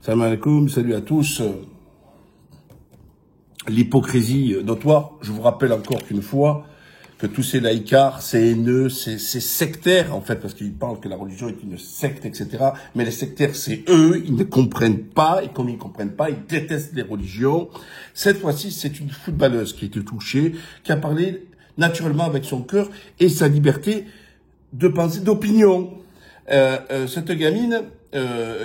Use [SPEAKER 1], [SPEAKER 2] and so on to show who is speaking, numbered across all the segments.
[SPEAKER 1] Salam alaikum, salut à tous. L'hypocrisie notoire, je vous rappelle encore qu'une fois que tous ces laïcards, ces haineux, ces sectaires, en fait, parce qu'ils parlent que la religion est une secte, etc. Mais les sectaires, c'est eux, ils ne comprennent pas, et comme ils ne comprennent pas, ils détestent les religions. Cette fois-ci, c'est une footballeuse qui a été touchée, qui a parlé naturellement avec son cœur et sa liberté de penser, d'opinion. Cette gamine,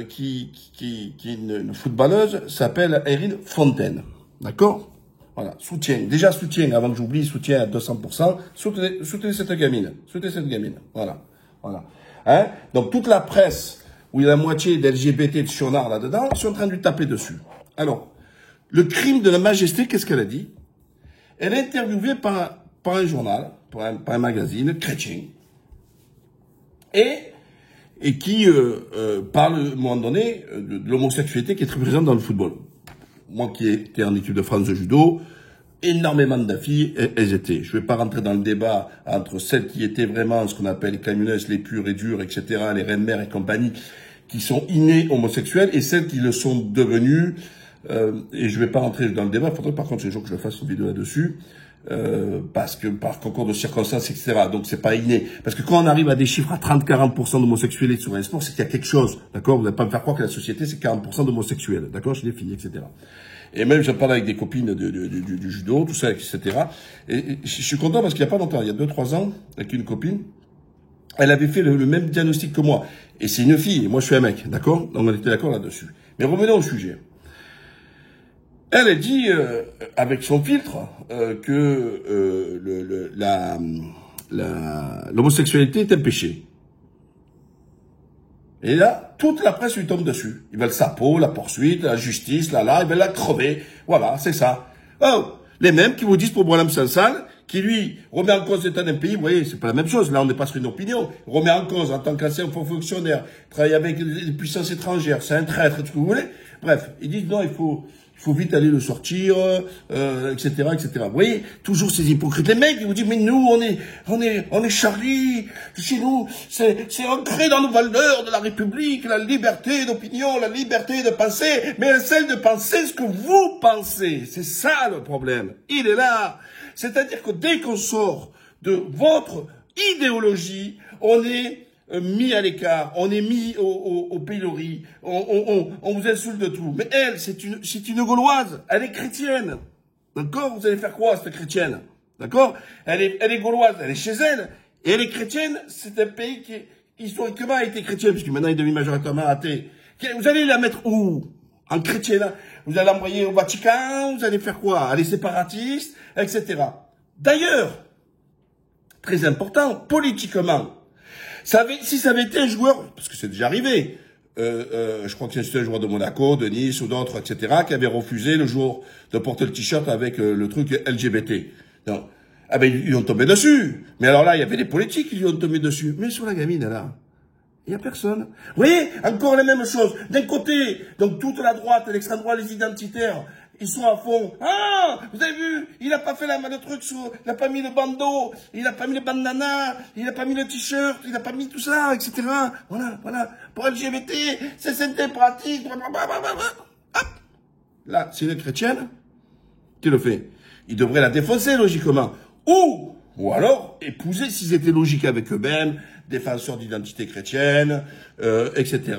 [SPEAKER 1] qui est une footballeuse, s'appelle Erin Fontaine. D'accord? Voilà, soutien. Déjà soutien, avant que j'oublie, soutien à 200%. Soutenez cette gamine. Soutenez cette gamine. Voilà. Voilà. Hein? Donc, toute la presse, où il y a la moitié d'LGBT de Chionard là-dedans, sont en train de lui taper dessus. Alors, le crime de la majesté, qu'est-ce qu'elle a dit? Elle est interviewée par un journal, par un magazine chrétien. Et qui parle, à un moment donné, de l'homosexualité qui est très présente dans le football. Moi qui étais en équipe de France de judo, énormément de filles, elles étaient. Je ne vais pas rentrer dans le débat entre celles qui étaient vraiment ce qu'on appelle les camionneuses, les pures et dures, etc., les reines-mères et compagnie, qui sont innées homosexuelles, et celles qui le sont devenues, et je ne vais pas rentrer dans le débat, il faudrait par contre un jour que je fasse une vidéo là-dessus, parce que par concours de circonstances, etc. Donc c'est pas inné. Parce que quand on arrive à des chiffres à 30-40% d'homosexualité sur un sport, c'est qu'il y a quelque chose. D'accord? Vous n'allez pas me faire croire que la société, c'est 40% d'homosexuels. D'accord? Chez les filles, etc. Et même, j'en parle avec des copines du judo, tout ça, etc. Et je suis content parce qu'il n'y a pas longtemps, il y a 2-3 ans, avec une copine, elle avait fait le même diagnostic que moi. Et c'est une fille, et moi je suis un mec. D'accord? Donc on était d'accord là-dessus. Mais revenons au sujet. Elle dit, avec son filtre, que l'homosexualité est un péché. Et là, toute la presse lui tombe dessus. Ils veulent sa peau, la poursuite, la justice, ils veulent la crever. Voilà, c'est ça. Oh, les mêmes qui vous disent pour Brahim Sansal, qui lui remet en cause l'état d'un pays, vous voyez, c'est pas la même chose. Là, on n'est pas sur une opinion. Remet en cause en tant qu'ancien fonctionnaire, travaille avec les puissances étrangères, c'est un traître, tout ce que vous voulez. Bref, ils disent non, il faut vite aller le sortir, etc., etc. Vous voyez, toujours ces hypocrites. Les mecs, ils vous disent, mais nous, on est Charlie. Chez nous, c'est ancré dans nos valeurs de la République, la liberté d'opinion, la liberté de penser, mais celle de penser ce que vous pensez. C'est ça le problème. Il est là. C'est-à-dire que dès qu'on sort de votre idéologie, on est mis à l'écart, on est mis au pilori, on vous insulte de tout. Mais elle, c'est une Gauloise, elle est chrétienne. D'accord? Vous allez faire quoi, cette chrétienne? D'accord? Elle est Gauloise, elle est chez elle, et elle est chrétienne, c'est un pays qui, historiquement, a été chrétien, puisque maintenant il est devenu majoritairement athée. Vous allez la mettre où? En chrétienne? Vous allez l'envoyer au Vatican? Vous allez faire quoi? Elle est séparatiste, etc. D'ailleurs, très important, politiquement, si ça avait été un joueur, parce que c'est déjà arrivé, je crois que c'était un joueur de Monaco, de Nice ou d'autres, etc., qui avait refusé le jour de porter le t-shirt avec le truc LGBT. Non. Ah ben, ils lui ont tombé dessus. Mais alors là, il y avait des politiques qui lui ont tombé dessus. Mais sur la gamine, là, il n'y a personne. Vous voyez, encore la même chose. D'un côté, donc toute la droite, l'extrême droite, les identitaires, ils sont à fond. Ah, vous avez vu, il n'a pas fait le truc il n'a pas mis le bandeau, il n'a pas mis le bandana, il n'a pas mis le t-shirt, il n'a pas mis tout ça, etc. Voilà. Pour LGBT, c'est pratique. Hop. Là, c'est une chrétienne qui le fait. Il devrait la défoncer, logiquement. Ou alors, épouser, s'ils étaient logiques avec eux-mêmes, défenseurs d'identité chrétienne, etc.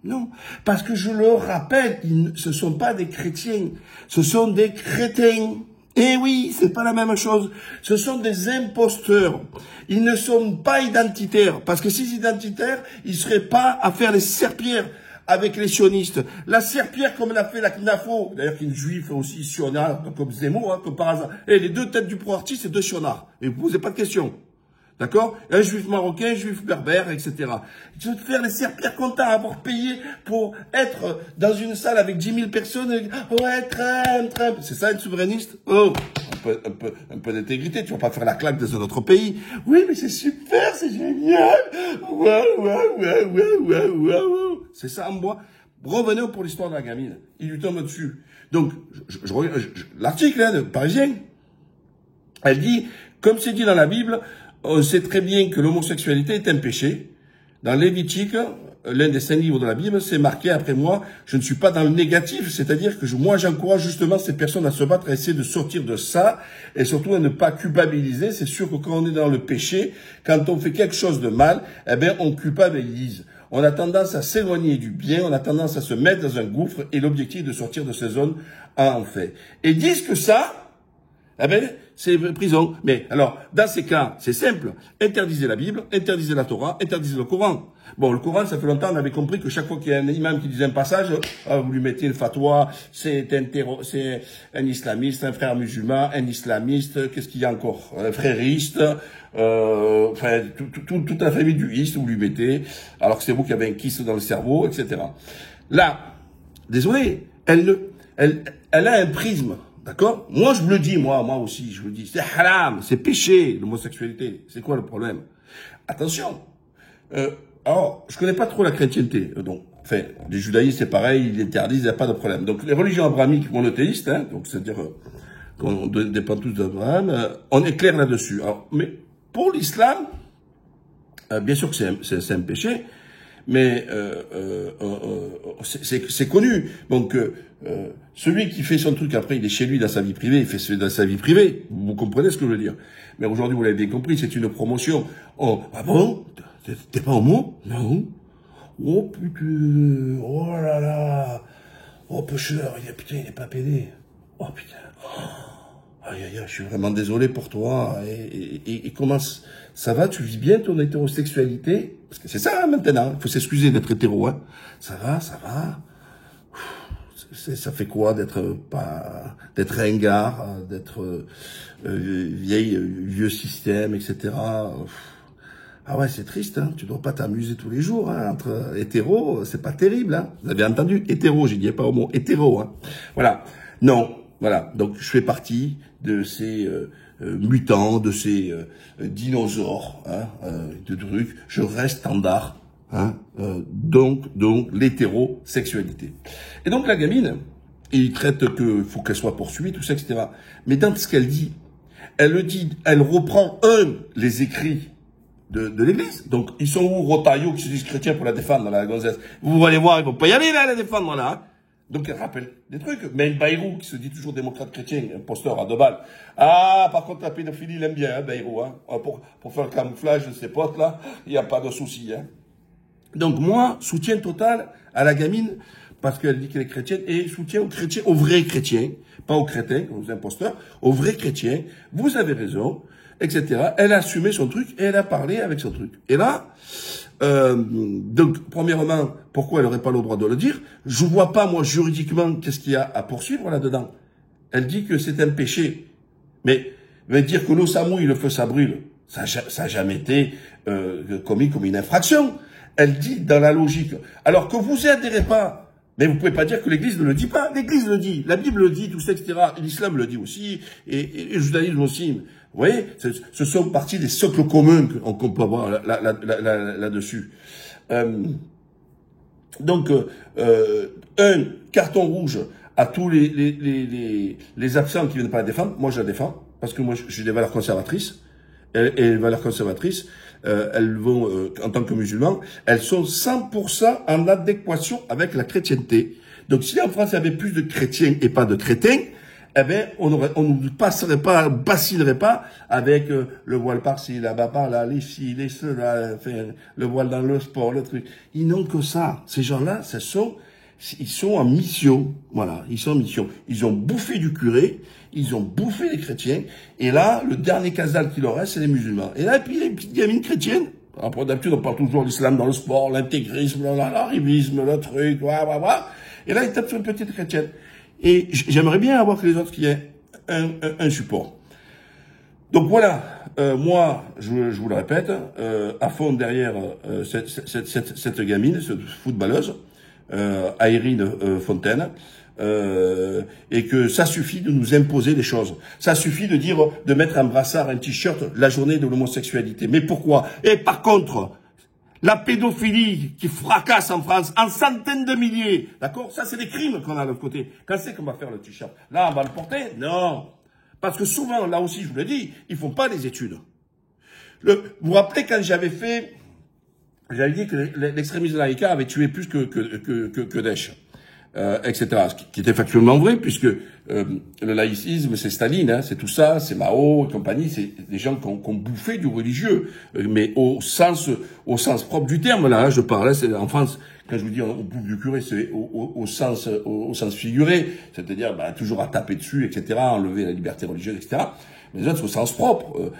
[SPEAKER 1] Non. Parce que je le rappelle, ce sont pas des chrétiens, ce sont des crétins. Eh oui, c'est pas la même chose. Ce sont des imposteurs. Ils ne sont pas identitaires. Parce que s'ils identitaires, ils seraient pas à faire les serpillères avec les sionistes. La serpillère, comme l'a fait la CNAFO, d'ailleurs qui est une juive aussi sionard, comme Zemmour, hein, comme par hasard. Et les deux têtes du pro-artiste, c'est deux sionards. Et vous posez pas de questions. D'accord? Un juif marocain, un juif berbère, etc. Je veux te faire les serpillères contents à avoir payé pour être dans une salle avec 10 000 personnes. Ouais, Trump. C'est ça, une souverainiste? Oh, un peu d'intégrité. Tu vas pas faire la claque dans un autre pays. Oui, mais c'est super, c'est génial. Waouh. C'est ça, en bois. Revenons pour l'histoire de la gamine. Il lui tombe dessus. Donc, je regarde l'article, hein, de Parisien. Elle dit, comme c'est dit dans la Bible, on sait très bien que l'homosexualité est un péché. Dans Lévitique, l'un des 5 livres de la Bible, c'est marqué après moi, je ne suis pas dans le négatif, c'est-à-dire que moi j'encourage justement ces personnes à se battre, à essayer de sortir de ça, et surtout à ne pas culpabiliser. C'est sûr que quand on est dans le péché, quand on fait quelque chose de mal, eh bien on culpabilise. On a tendance à s'éloigner du bien, on a tendance à se mettre dans un gouffre, et l'objectif est de sortir de ces zones en fait. Et ils disent que ça, eh ben, c'est prison. Mais alors, dans ces cas, c'est simple. Interdisez la Bible, interdisez la Torah, interdisez le Coran. Bon, le Coran, ça fait longtemps, on avait compris que chaque fois qu'il y a un imam qui disait un passage, vous lui mettez une fatwa, c'est un islamiste, un frère musulman, un islamiste, qu'est-ce qu'il y a encore? Un frériste, enfin, toute la famille du iste, vous lui mettez, alors que c'est vous qui avez un kyste dans le cerveau, etc. Là, désolé, elle a un prisme. D'accord? Moi, je vous le dis, moi aussi, je vous le dis. C'est haram, c'est péché, l'homosexualité. C'est quoi le problème? Attention. Alors, je connais pas trop la chrétienté. Donc, enfin, les judaïstes, c'est pareil, ils interdisent, il n'y a pas de problème. Donc, les religions abrahamiques monothéistes, hein, donc, c'est-à-dire qu'on dépend tous d'Abraham, on est clair là-dessus. Alors, mais pour l'islam, bien sûr que c'est un péché, mais c'est connu. Donc, celui qui fait son truc, après, il est chez lui, dans sa vie privée, il fait dans sa vie privée. Vous comprenez ce que je veux dire? Mais aujourd'hui, vous l'avez bien compris, c'est une promotion. Oh, ah bon? T'es pas homo? Non. Oh, putain. Oh là là. Oh, pêcheur, putain, il est pas pédé. Oh, putain. Aïe, aïe, aïe, je suis vraiment désolé pour toi. Et comment ça va? Tu vis bien ton hétérosexualité? Parce que c'est ça, hein, maintenant. Il faut s'excuser d'être hétéro, hein. Ça va, ça va. Ça fait quoi d'être ringard, d'être vieux système, etc. Ah ouais, c'est triste, hein. Tu dois pas t'amuser tous les jours, hein. Entre hétéros, c'est pas terrible, hein. Vous avez entendu? Hétéro, j'ai dit pas homo, hétéro, hein. Voilà. Non. Voilà, donc je fais partie de ces mutants, de ces dinosaures, hein, de trucs. Je reste standard, hein, donc l'hétérosexualité. Et donc la gamine, il traite que faut qu'elle soit poursuivie, tout ça, etc. Mais dans ce qu'elle dit, elle reprend les écrits de l'Église. Donc ils sont où Rotaillot qui se disent chrétiens pour la défendre, la gonzesse. Vous allez voir, ils vont pas y aller là, la défendre là. Hein. Donc, elle rappelle des trucs. Mais Bayrou, qui se dit toujours démocrate chrétien, imposteur à 2 balles. Ah, par contre, la pédophilie, il aime bien, hein, Bayrou, hein. Pour faire le camouflage de ses potes, là, il n'y a pas de souci, hein. Donc, moi, soutien total à la gamine, parce qu'elle dit qu'elle est chrétienne, et soutien aux chrétiens, aux vrais chrétiens, pas aux crétins, aux imposteurs, aux vrais chrétiens. Vous avez raison, etc. Elle a assumé son truc, et elle a parlé avec son truc. Et là, donc, premièrement, pourquoi elle n'aurait pas le droit de le dire? Je vois pas, moi, juridiquement, qu'est-ce qu'il y a à poursuivre là-dedans. Elle dit que c'est un péché. Mais dire que l'eau ça mouille, le feu ça brûle, ça a jamais été commis comme une infraction. Elle dit dans la logique. Alors que vous y adhérez pas, mais vous pouvez pas dire que l'Église ne le dit pas. L'Église le dit, la Bible le dit, tout ça, etc. L'islam le dit aussi, et le judaïsme aussi. Vous voyez, ce sont partie des socles communs qu'on peut avoir là-dessus. Donc, un carton rouge à tous les absents qui viennent pas la défendre. Moi, je la défends parce que moi, j'ai des valeurs conservatrices. Et les valeurs conservatrices, elles vont, en tant que musulmans, elles sont 100% en adéquation avec la chrétienté. Donc, si en France, il y avait plus de chrétiens et pas de crétins, eh ben, on ne bassinerait pas avec le voile par-ci, là-bas, par-là, les ci, les ceux-là, enfin, le voile dans le sport, le truc. Ils n'ont que ça. Ces gens-là, ils sont en mission. Voilà, ils sont en mission. Ils ont bouffé du curé, ils ont bouffé les chrétiens, et là, le dernier casal qui leur reste, c'est les musulmans. Et là, et puis les petites gamines chrétiennes. Après, d'habitude, on parle toujours de l'islam dans le sport, l'intégrisme, l'arrivisme, le truc, voilà. Et là, ils tapent sur une petite chrétienne. Et j'aimerais bien avoir que les autres qu'il y ait un support. Donc voilà, moi, je vous le répète, à fond derrière cette gamine, cette footballeuse, Aérine Fontaine, et que ça suffit de nous imposer des choses. Ça suffit de dire, de mettre un brassard, un t-shirt, la journée de l'homosexualité. Mais pourquoi? Et par contre, la pédophilie qui fracasse en France en centaines de milliers, d'accord? Ça, c'est des crimes qu'on a de l'autre côté. Quand c'est qu'on va faire le t-shirt? Là, on va le porter? Non. Parce que souvent, là aussi, je vous le dis, ils font pas les études. Vous vous rappelez quand j'avais fait j'avais dit que l'extrémisme laïque avait tué plus que Daesh. Etc. Ce qui était factuellement vrai, puisque le laïcisme, c'est Staline, hein, c'est tout ça, c'est Mao et compagnie, c'est des gens qui ont bouffé du religieux, mais au sens propre du terme, là, je parlais, c'est en France, quand je vous dis on bouffe du curé, c'est au sens figuré, c'est-à-dire toujours à taper dessus, etc., enlever la liberté religieuse, etc., mais les autres, au sens propre.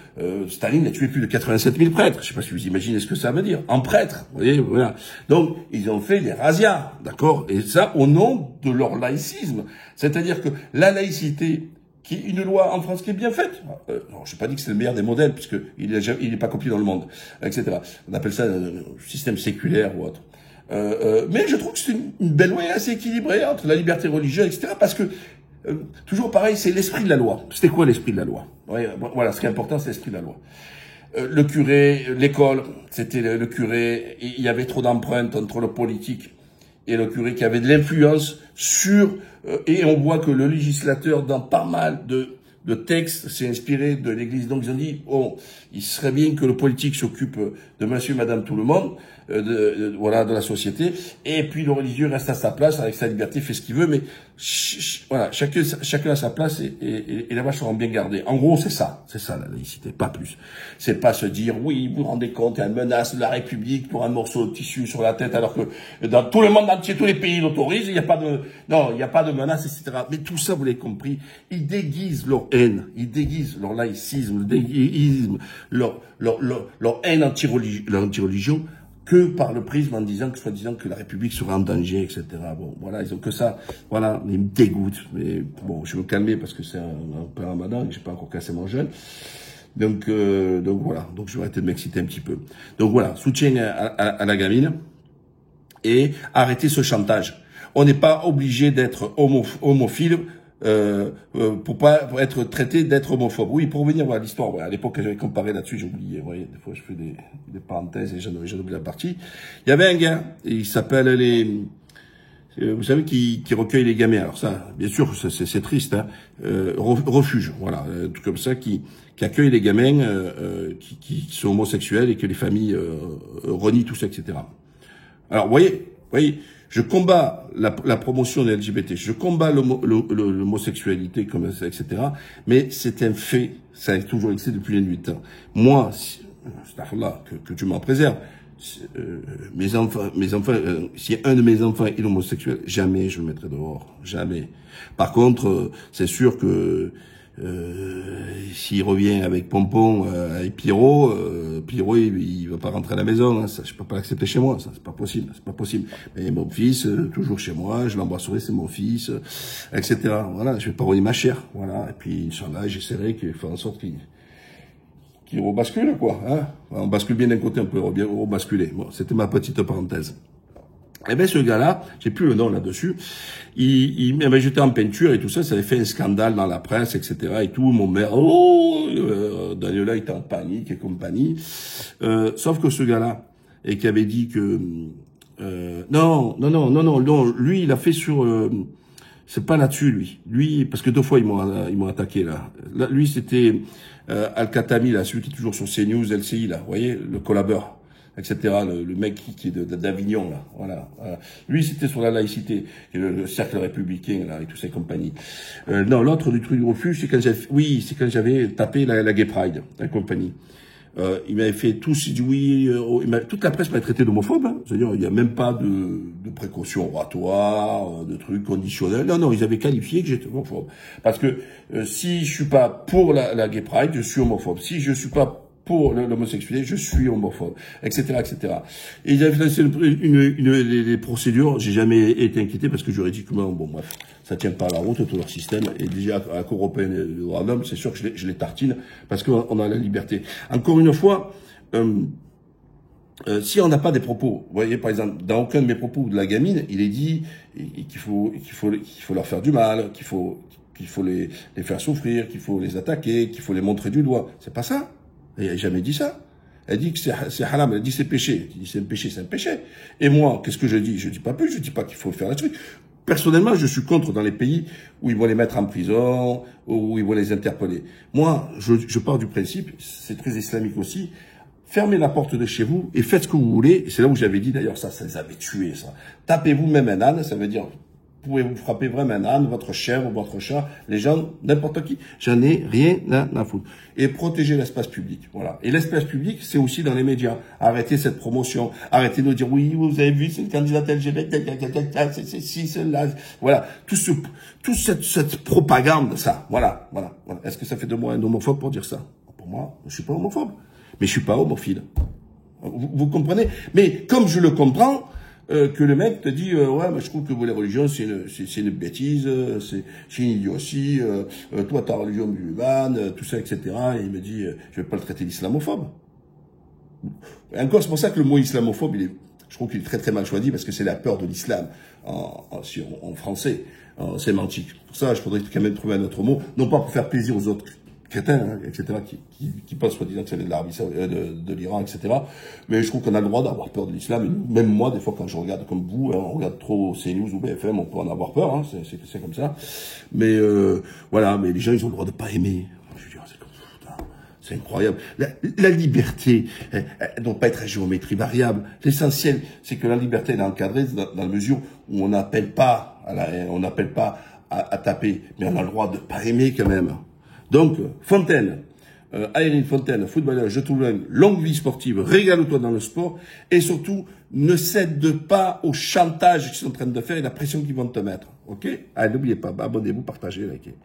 [SPEAKER 1] Staline a tué plus de 87 000 prêtres. Je ne sais pas si vous imaginez ce que ça veut dire. En prêtre, vous voyez, voilà. Donc, ils ont fait des razzias, d'accord? Et ça, au nom de leur laïcisme. C'est-à-dire que la laïcité, qui est une loi en France qui est bien faite. Je n'ai pas dit que c'est le meilleur des modèles, puisqu'il n'est pas copié dans le monde, etc. On appelle ça un système séculaire ou autre. Mais je trouve que c'est une belle loi assez équilibrée entre la liberté religieuse, etc. Parce que toujours pareil, c'est l'esprit de la loi. C'était quoi l'esprit de la loi? Voilà, ce qui est important, c'est l'esprit de la loi. Le curé, l'école, c'était le curé, il y avait trop d'empreintes entre le politique et le curé qui avait de l'influence sur... et on voit que le législateur, dans pas mal de textes, s'est inspiré de l'Église. Donc ils ont dit, oh, il serait bien que le politique s'occupe de monsieur et madame tout le monde, voilà, de la société, et puis le religieux reste à sa place, avec sa liberté, fait ce qu'il veut, mais voilà, chacun à sa place, et les vaches seront bien gardées. En gros, c'est ça la laïcité, pas plus. C'est pas se dire, oui, vous vous rendez compte, il y a une menace de la République pour un morceau de tissu sur la tête, alors que dans tout le monde entier, tous les pays l'autorisent, il n'y a pas de menace, etc. Mais tout ça, vous l'avez compris, ils déguisent leur haine, ils déguisent leur laïcisme, leur haine anti-religion, que par le prisme en disant que, soi-disant, que la République sera en danger, etc. Bon, voilà, ils ont que ça. Voilà, ils me dégoûtent. Mais bon, je vais me calmer parce que c'est un peu ramadan et j'ai pas encore cassé mon jeûne. Donc voilà. Donc je vais arrêter de m'exciter un petit peu. Donc voilà, soutien à la gamine et arrêter ce chantage. On n'est pas obligé d'être homophile pour être traité d'être homophobe. Oui, pour revenir à l'histoire, à l'époque que j'avais comparé là-dessus, j'ai oublié, vous voyez, des fois je fais des parenthèses et j'en oublie la partie. Il y avait un gars, il s'appelle vous savez, qui recueille les gamins. Alors ça, bien sûr, c'est triste, hein. Refuge, voilà, tout comme ça, qui accueille les gamins qui sont homosexuels et que les familles renient tout ça, etc. Alors, vous voyez, je combats la promotion des LGBT, je combats l'homosexualité, etc. Mais c'est un fait, ça a toujours existé depuis les nuits de temps. Moi, que tu m'en préserves, mes enfants, si un de mes enfants est homosexuel, jamais je le mettrai dehors, jamais. Par contre, c'est sûr que s'il revient avec Pompon, avec Pierrot, il va pas rentrer à la maison, hein, ça, je peux pas l'accepter chez moi, ça, c'est pas possible. Mais mon fils, toujours chez moi, je l'embrasserai, c'est mon fils, etc. Voilà, je vais pas renier ma chair, voilà. Et puis, Inch'Allah, j'essaierai qu'il fasse en sorte qu'il rebascule, quoi, hein. On bascule bien d'un côté, on peut bien rebasculer. Bon, c'était ma petite parenthèse. Eh ben, ce gars-là, j'ai plus le nom là-dessus, il m'avait jeté en peinture et tout ça, ça avait fait un scandale dans la presse, etc. et tout, mon mère, Daniela était en panique et compagnie. Sauf que ce gars-là, et qui avait dit que, non, lui, il a fait sur, c'est pas là-dessus, lui, parce que 2 fois, ils m'ont attaqué, là. Lui, c'était, Al-Khatami, là, celui qui est toujours sur CNews, LCI, là, vous voyez, le collabeur, etc., le mec qui est d'Avignon, là, voilà. Lui, c'était sur la laïcité, le cercle républicain, là, et toutes ces compagnies. Non, l'autre du truc du refuge, c'est quand j'avais tapé la Gay Pride, la compagnie. Il m'avait fait tous, il dit oui, toute la presse m'avait traité d'homophobe, hein. C'est-à-dire, il n'y a même pas de précautions oratoires, de trucs conditionnels. Non, ils avaient qualifié que j'étais homophobe. Parce que, si je suis pas pour la Gay Pride, je suis homophobe. Si je suis pas pour l'homosexualité, je suis homophobe, etc., etc. Et ils avaient lancé les procédures, j'ai jamais été inquiété parce que juridiquement, bon, bref, ça tient pas à la route, tout leur système, et déjà, à la Cour européenne des droits de l'homme, c'est sûr que je les tartine, parce qu'on a la liberté. Encore une fois, si on n'a pas des propos, vous voyez, par exemple, dans aucun de mes propos de la gamine, il est dit qu'il faut leur faire du mal, qu'il faut les faire souffrir, qu'il faut les attaquer, qu'il faut les montrer du doigt. C'est pas ça. Elle n'a jamais dit ça. Elle dit que c'est haram, elle dit c'est péché. Elle dit c'est un péché. Et moi, qu'est-ce que je dis? Je dis pas plus, je dis pas qu'il faut faire la truc. Personnellement, je suis contre dans les pays où ils vont les mettre en prison, où ils vont les interpeller. Moi, je pars du principe, c'est très islamique aussi, fermez la porte de chez vous et faites ce que vous voulez. C'est là où j'avais dit, d'ailleurs, ça les avait tués, ça. Tapez-vous même un âne, ça veut dire, pouvez-vous frapper vraiment un âne, votre chien ou votre chat, les gens, n'importe qui. J'en ai rien à foutre. Et protéger l'espace public, voilà. Et l'espace public, c'est aussi dans les médias. Arrêtez cette promotion. Arrêtez de nous dire, oui, vous avez vu, c'est le candidat LGBT, c'est ci, c'est là. Voilà. Toute cette propagande, ça. Voilà. Est-ce que ça fait de moi un homophobe pour dire ça? Pour moi, je suis pas homophobe. Mais je suis pas homophile. Vous comprenez? Mais comme je le comprends, que le mec te dit ouais, mais je trouve que les religions c'est une bêtise, c'est une idiotie, toi ta religion musulmane, tout ça, etc. Et il me dit je vais pas le traiter d'islamophobe. Et encore, c'est pour ça que le mot islamophobe, je trouve qu'il est très très mal choisi parce que c'est la peur de l'islam en français, en sémantique. Pour ça, je faudrait quand même trouver un autre mot, non pas pour faire plaisir aux autres crétins, hein, etc., qui pensent soi-disant que c'est de l'Arabie, de l'Iran, etc. Mais je trouve qu'on a le droit d'avoir peur de l'islam. Même moi, des fois, quand je regarde comme vous, hein, on regarde trop CNews ou BFM, on peut en avoir peur, hein, c'est comme ça. Mais voilà, mais les gens, ils ont le droit de pas aimer. Je veux dire, c'est incroyable. La liberté, elle ne doit pas être à géométrie variable. L'essentiel, c'est que la liberté est encadrée dans la mesure où on n'appelle pas à la haine, on n'appelle pas à taper, mais on a le droit de pas aimer quand même. Donc, Fontaine, Aérine Fontaine, footballeur, je trouve une longue vie sportive, régale-toi dans le sport, et surtout, ne cède pas au chantage qu'ils sont en train de faire et la pression qu'ils vont te mettre. Ok? Allez, n'oubliez pas, abonnez-vous, partagez, likez.